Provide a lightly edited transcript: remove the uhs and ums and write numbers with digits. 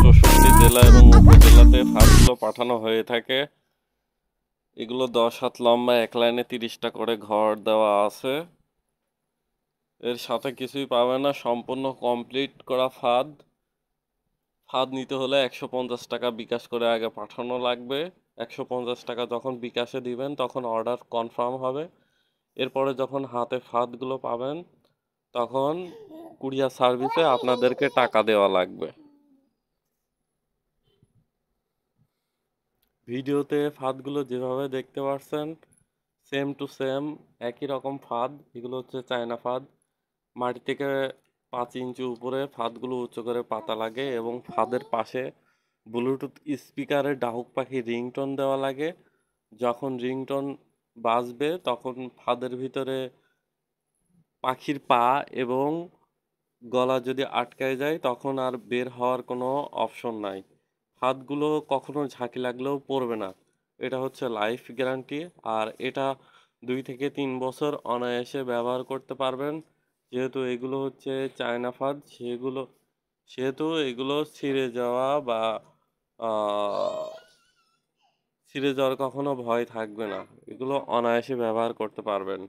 64 জেলা এবং উপজেলাতে ফাঁদগুলো পাঠানো হয়ে থাকে। এগুলো 10 হাত লম্বা, এক লাইনে 30টা করে ঘর দেওয়া আছে। এর সাথে কিছুই পাবে না, সম্পূর্ণ কমপ্লিট করা ফাঁদ। ফাঁদ নিতে হলে 150 টাকা বিকাশ করে আগে পাঠানো লাগবে। 150 টাকা যখন বিকাশে দিবেন তখন অর্ডার কনফার্ম হবে। এরপরে যখন হাতে ফাঁদগুলো পাবেন তখন কুরিয়ার সার্ভিসে আপনাদেরকে টাকা দেওয়া লাগবে। ভিডিওতে ফাঁদগুলো যেভাবে দেখতে পাচ্ছেন সেম টু সেম একই রকম ফাঁদ। এগুলো হচ্ছে চায়না ফাঁদ। মাটি থেকে 5 ইঞ্চি উপরে ফাঁদগুলো উঁচু করে পাতা লাগে এবং ফাঁদের পাশে ব্লুটুথ স্পিকারে ডাহুক পাখি রিংটোন দেওয়া লাগে। যখন রিংটোন বাজবে তখন ফাঁদের ভিতরে পাখির পা এবং গলা যদি আটকায় যায় তখন আর বের হওয়ার কোনো অপশন নাই। হাতগুলো কখনো ঝাঁকি লাগলেও পড়বে না। এটা হচ্ছে লাইফ গ্যারান্টি। আর এটা 2 থেকে 3 বছর অনায়াসে ব্যবহার করতে পারবেন। যেহেতু এগুলো হচ্ছে চায়না ফাঁদ সেহেতু এগুলো ছিঁড়ে যাওয়া বা ছিঁড়ে যাওয়ার কখনো ভয় থাকবে না। এগুলো অনায়াসে ব্যবহার করতে পারবেন।